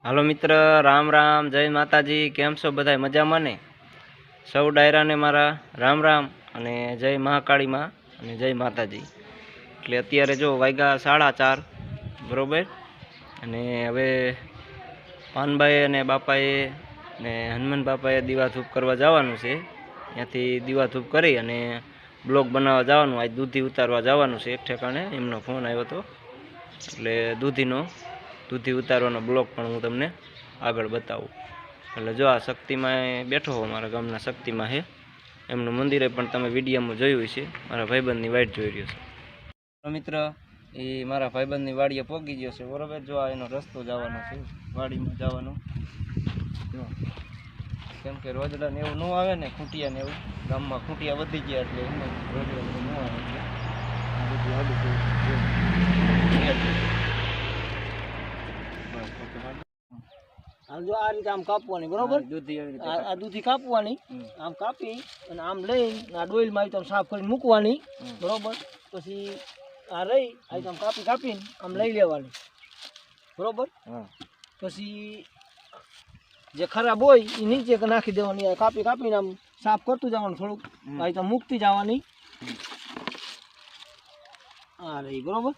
હાલો મિત્ર, રામ રામ, જય માતાજી. કેમ છો બધા? મજામાં ને? સૌ ડાયરાને મારા રામ રામ અને જય મહાકાળીમાં અને જય માતાજી. એટલે અત્યારે જો વાગ્યા 4:30 બરોબર. અને હવે પાનભાઈ અને બાપાએ ને હનુમાન બાપાએ દીવા ધૂપ કરવા જવાનું છે. ત્યાંથી દીવા ધૂપ કરી અને બ્લોગ બનાવવા જવાનું, આજ દૂધી ઉતારવા જવાનું છે એક ઠેકાણે. એમનો ફોન આવ્યો હતો એટલે દૂધી ઉતારવાનો બ્લોગ પણ હું તમને આગળ બતાવું. એટલે જો આ શક્તિમાં બેઠો હો, મારા ગામના શક્તિમાં છે. એમનું મંદિરે પણ તમે વિડીયોમાં જોયું છે. મારા ભાઈબંધની વાઈટ જોઈ રહ્યો છે મિત્ર. એ મારા ભાઈબંધની વાડીએ પહોંચી ગયો છે બરોબર. જો આ એનો રસ્તો જવાનો છે, વાડીમાં જવાનો. જો કેમ કે રોજડા ને એવું ન આવે ને, ખૂંટિયા ને એવું. ગામમાં ખૂંટિયા વધી ગયા એટલે એમને રોજડા ન આવે એટલે બધું હાલું આમ જો આ રીતે આમ કાપવાની બરોબર. આ દૂધી કાપવાની, આમ કાપી અને આમ લઈ આ ડોઈલમાં આવી સાફ કરીને મૂકવાની બરોબર. પછી આ રહી આવી આમ કાપીને આમ લઈ લેવાની બરોબર. પછી જે ખરાબ હોય એ નીચે નાખી દેવાની. કાપીને આમ સાફ કરતું જવાનું, થોડુંક આવી તો મૂકતી જવાની. આ રહી બરોબર.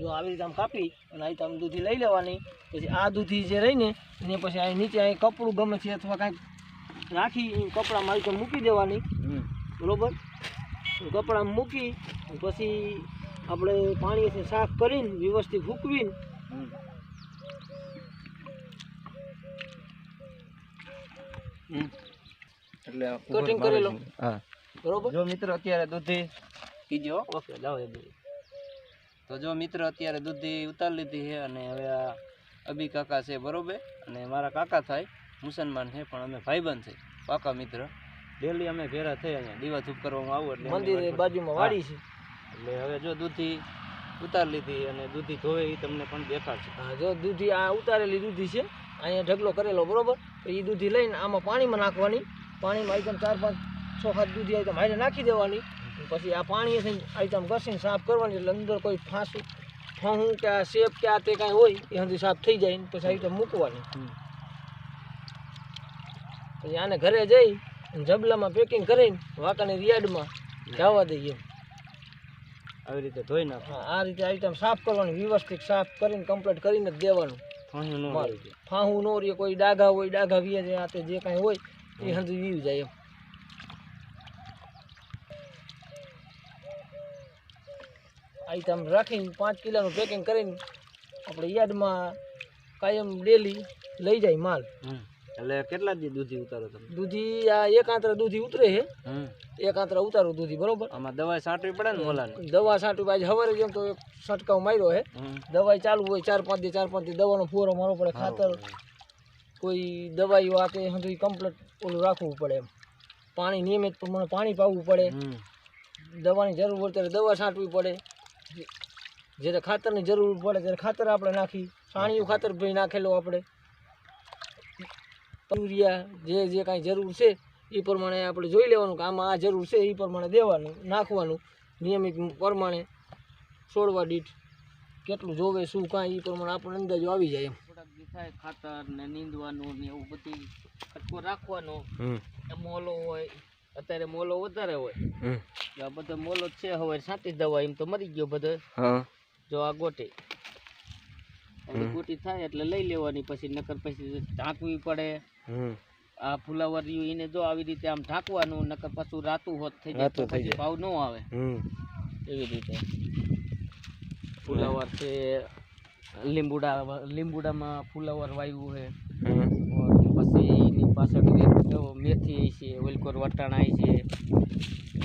જો આવી રીતે આમ કાપી અને અહીં તમે દૂધી લઈ લેવાની. પછી આ દૂધી જે રહી ને એને પછી અહીં નીચે અહીં કપડું ગમે છે અથવા કાંઈક રાખી કપડામાં આવી રીતે મૂકી દેવાની બરોબર. કપડામાં મૂકી પછી આપણે પાણીથી સાફ કરીને વ્યવસ્થિત સૂકવીને એટલે કટિંગ કરી લો. હા બરોબર. જો મિત્ર અત્યારે દૂધી કીજો. ઓકે જાવ. તો જો મિત્ર અત્યારે દૂધી ઉતારી લીધી છે અને હવે આ અભી કાકા છે બરોબર. અને મારા કાકા થાય, મુસલમાન છે પણ અમે ભાઈબંધ છે, પાકા મિત્ર. ડેલી અમે ભેરા થઈ અહીંયા દીવા ધૂપ કરવામાં આવું એટલે મંદિર બાજુમાં વાડી છે. એટલે હવે જો દૂધી ઉતારી લીધી અને દૂધી ધોવે એ તમને પણ દેખાડશે. હા જો દૂધી આ ઉતારેલી દૂધી છે, અહીંયા ઢગલો કરેલો બરોબર. તો એ દૂધી લઈને આમાં પાણીમાં નાખવાની. પાણીમાં આઈટમ 4-5 6 દૂધી આઈટમ હારે નાખી દેવાની. પછી આ પાણી આઈટમ ઘસીને સાફ કરવાની. એટલે અંદર કોઈ ફાંહું કે આ શેપ કે આ તે કાંઈ હોય એ સુધી સાફ થઈ જાય. પછી આઈટમ મૂકવાની. પછી આને ઘરે જઈ જબલામાં પેકિંગ કરીને વાંકાની રિયાડમાં જવા દઈએ. આવી રીતે ધોઈ નાખો. આ રીતે આઈટમ સાફ કરવાની, વ્યવસ્થિત સાફ કરીને કમ્પ્લીટ કરીને જ દેવાનું. ફાંહું ન રહે. કોઈ ડાઘા હોય, ડાઘા વીએ આ તે જે કાંઈ હોય એ હંધી વીવી જાય એમ. આઈટમ રાખીને 5 કિલોનું પેકિંગ કરીને આપણે યાર્ડમાં કાયમ ડેલી લઈ જાય માલ. એટલે કેટલા દી દૂધી ઉતારો તમે? દૂધી આ એક આંતરા દૂધી ઉતરે છે, એક આંતરા ઉતારું દૂધી બરોબર. આમાં દવા છાંટવી પડે ને મોલાને? દવા છાંટવી. આજે સવારે જેમ તો એક છંટકાવ માર્યો છે. દવાઈ ચાલુ હોય 4-5 દી દવાનો ફુવારો મારવો પડે. ખાતર કોઈ દવાઈઓ આ તે હંધી કમ્પ્લીટ ઓલું રાખવું પડે એમ. પાણી નિયમિત પ્રમાણે પાણી પાવું પડે. દવાની જરૂર હોય ત્યારે દવા છાંટવી પડે. જ્યારે ખાતરની જરૂર પડે ત્યારે ખાતર આપણે નાખી. છાણિયું ખાતર ભાઈ નાખેલો આપણે. યુરિયા જે કાંઈ જરૂર છે એ પ્રમાણે આપણે જોઈ લેવાનું કે આમાં આ જરૂર છે એ પ્રમાણે દેવાનું, નાખવાનું નિયમિત પ્રમાણે. છોડવા દીઠ કેટલું જોવે શું કાંઈ એ પ્રમાણે આપણને અંદાજો આવી જાય એમ. થોડાક દી થાય ખાતર ને નીંદવાનું ને એવું બધું ખટકો રાખવાનો. મોલો હોય અત્યારે, મોલો વધારે હોય. આ બધો મોલો છે હવે છાંટી દવા એમ તો મરી ગયો બધો. જો આ ગોટી ગોટી થાય એટલે લઈ લેવાની. પછી નકર પછી ઢાંકવી પડે. આ ફુલાવર રહ્યું એને જો આવી રીતે આમ ઢાંકવાનું, નકર પાછું રાતું હોત થઈ જાય તો પછી ભાવ ન આવે. એવી રીતે ફુલાવર છે, લીંબુડામાં ફુલાવર વાવ્યું છે. પછી એની પાછળ મેથી છે, ઓલકોર વટાણા છે,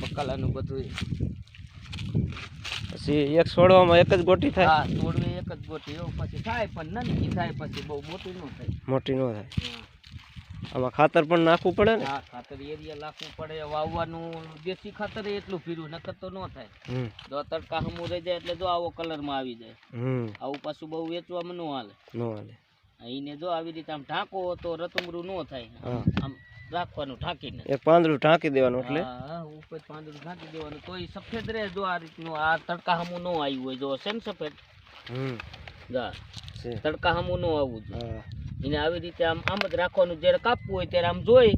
બકાલાનું બધું. પછી એક છોડવામાં એક જ ગોટી થાય? હા, છોડવે એક જ ગોટી. એવું પછી થાય પણ નાની થાય, પછી બહુ મોટી ન થાય. મોટી ન થાય. આમાં ખાતર પણ નાખવું પડે ને? હા, ખાતર એરિયા નાખવું પડે. વાવવાનું દેશી ખાતર એટલું પીરું, નકર તો ન થાય. જો તડકા હમું રહી જાય એટલે જો આવો કલરમાં આવી જાય. આવું પાછું બહુ વેચવામાં ન હાલે. એને જો આવી રીતે આમ ઢાંકો તો રતુમરું ન થાય. આમ રાખવાનું ઢાંકીને. એક પાંદડું ઢાંકી દેવાનું એટલે હા ઉપર પાંદડું ઢાંકી દેવાનું તો એ સફેદ રહે. જો આ રીતનું આ તડકા સામું ન આવ્યું હોય જો છે ને સફેદ જા છે. તડકા સામું ન આવવું જોઈએ. હા એને આવી રીતે આમ આમ જ રાખવાનું. જ્યારે કાપવું હોય ત્યારે આમ જોઈ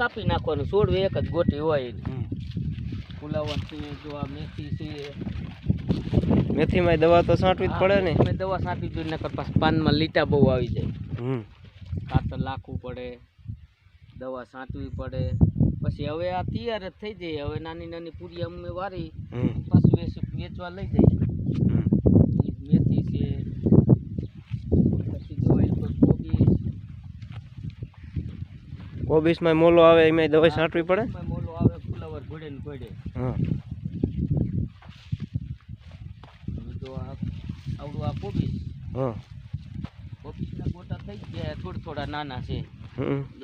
કાપી નાખવાનું. છોડવું એક જ ગોટી હોય એની. ફુલાવર છે જો આ મેથી છે. મેથીમાં દવા તો છાંટવી જ પડે ને. અમે દવા છાંટવી જોઈએ નકર પાછા પાનમાં લીટા બહુ આવી જાય. ખાતર નાખવું પડે, દવા છાંટવી પડે. પછી હવે આ તૈયાર જ થઈ જાય. હવે નાની નાની પૂરી અમે વારી પાછું વેચવા લઈ જઈએ. મેથી છે પછી જોઈ કોબીસમાં મોલો આવે એમાં દવા છાંટવી પડે. મોલો આવે ફુલાવર ઘોડે ને ઘોડે. તો આવડું આ કોબીસ કોબીસના ગોટા થઈ ગયા થોડા નાના છે.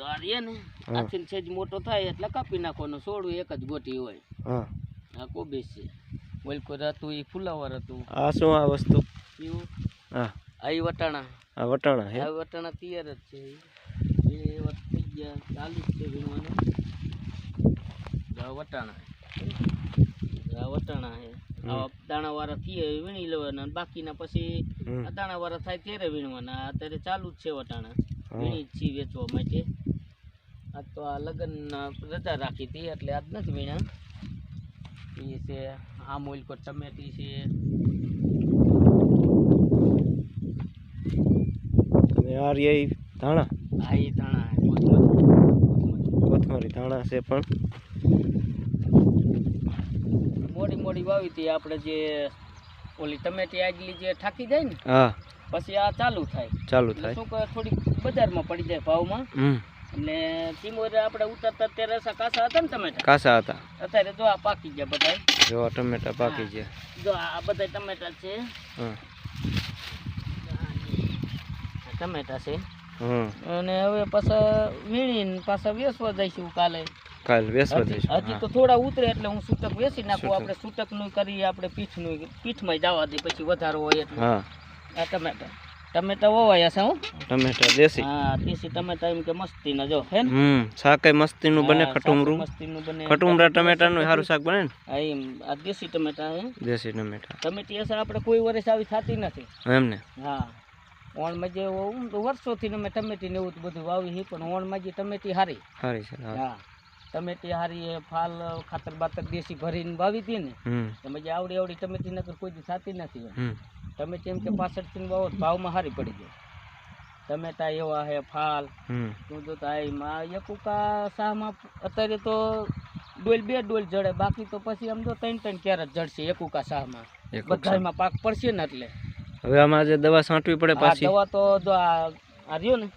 આ રે ને આથી સેજ મોટો થાય એટલે કાપી નાખવાનો. છોડવું એક જ ગોટી હોય. આ કોબીસ છે. ઓલકોર હતું એ ફુલાવર હતું. આ શું આ વસ્તુ? એવું હા આ ઈ વટાણા. આ વટાણા હે. આ વટાણા તૈયાર જ છે. એ વાત થઈ ગયા ચાલુ જ છે વીણવાનું. આ વટાણા હે. આ દાણાવાળા થઈએ વીણી લેવાના. બાકીના પછી આ દાણાવાળા થાય ત્યારે વીણવાના. અત્યારે ચાલુ જ છે વટાણા. વીણી જ છીએ વેચવા માટે. આ તો આ લગ્ન રજા રાખી હતી એટલે આજ નથી વીણ્યા. એ છે આ મોલકો ટમેટી છે. આ રે ધાણા. આ એ ધાણા કોથમરી ધાણા છે પણ મોડી વાવી હતી આપણે. જે ઓલી ટમેટી આગલી જે ઠાકી જાય ને હા પછી આ ચાલુ થાય. શું કહે થોડીક બજારમાં પડી જાય ભાવમાં. એટલે ટીમોરે આપણે ઉતરતા ત્યારે કાસા હતા ને ટમેટા. કાસા હતા. અત્યારે જો આ પાકી ગયા બધા. જો ટમેટા પાકી ગયા. જો આ બધા ટમેટા છે. ટમેટા છે. અને હવે પાછા વીણીને પાછા વેચવા જઈશું કાલે વેચવા જઈશું. હજી તો થોડા ઉતરે એટલે હું છૂટક વેચી નાખું. આપણે છૂટક નું કરીએ. આપણે પીઠમાં જવા દે પછી વધારો હોય એટલે. આ ટમેટા વવાયા છે. હું ટમેટા દેશી. હા દેશી ટમેટા એમ કે મસ્તી ના જો હે ને. શાક મસ્તી નું બને. ખટુમરું મસ્તી નું બને. ખટુમરા ટમેટા નું સારું શાક બને ને. હા એમ આ દેશી ટમેટા હે. દેશી ટમેટા. ટમેટી અસર આપણે કોઈ વર્ષ આવી થતી નથી એમને. હા ઓણમાં જે વર્ષોથી અમે ટમેટી ને એવું બધું વાવી છે. પણ ઓણમાં જે ટમેટી હારી છે. હા ટમેટી હારી એ ફાલ ખાતર બાતર દેશી ભરીને વાવી હતી ને તમે જે આવડી ટમેટી નકર કોઈ દી થતી નથી. ટમેટી એમ કે 65 વાવો ભાવમાં હારી પડી જાય. ટમેટા એવા હે ફાલ. તું જોતા યકુકા શાહમાં અત્યારે તો ડોલ 2 ડોલ જડે. બાકી તો પછી આમ જો 3 કેરેટ જડશે યકુકા શાહમાં. બધામાં પાક પડશે ને એટલે હવે આમાં જે દવા છાંટવી પડે પાછી. દવા તો જો આ રહ્યો ને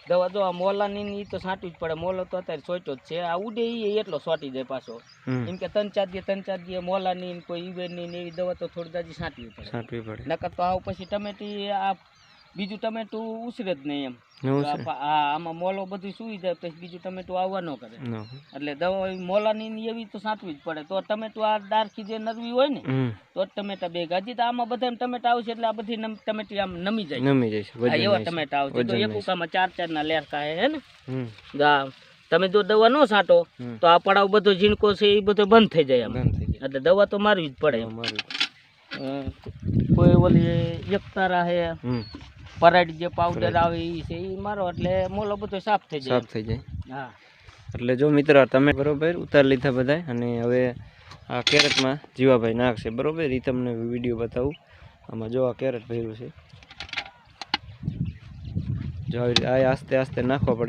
દવા જો આ મોલાની તો છાંટવી જ પડે. મોલો તો અત્યારે છોટ્યો જ છે. આ ઉડે એ એટલો છોટી જાય પાછો. એમ કે 3-4 દી મોલાની કોઈ ઈવેરની એવી દવા તો થોડી દાજી છાંટવી પડે. નકર તો આવું પછી ટમેટી આ બીજું ટમેટું ઉછરે જ નહીં એમ. આમાં મોલો બધું સુઈ જાય પછી બીજું ટમેટું આવવા ન કરે. એટલે દવા મોલાની એવી તો છાંટવી જ પડે. તો ટમેટું આ ડાર્કી જે નરવી હોય ને તો જ ટમેટા બે હજી તો આમાં બધા ટમેટા આવશે એટલે આ બધી ટમેટી આમ નમી જાય. એવા ટમેટા આવશે. તો એક ઉકામાં 4 ના લેરકા હે ને. તમે જો દવા ન છાંટો તો આ પડાવ બધો ઝીણકો છે એ બધો બંધ થઈ જાય. એટલે દવા તો મારવી જ પડે. કોઈ ઓલી એકતારા હે પરાડી જે પાવડર આવે એ છે એ મારો એટલે મોલો બધો સાફ થઈ જાય. હા એટલે જો મિત્ર તમે બરોબર ઉતાર લીધા બધા. અને હવે આ કેરેટમાં જીવાભાઈ નાખશે બરોબર. એ તમને વિડીયો બતાવું. આમાં જો આ કેરેટ ભર્યું છે. જો આ આસ્તે આસ્તે નાખવા પડે.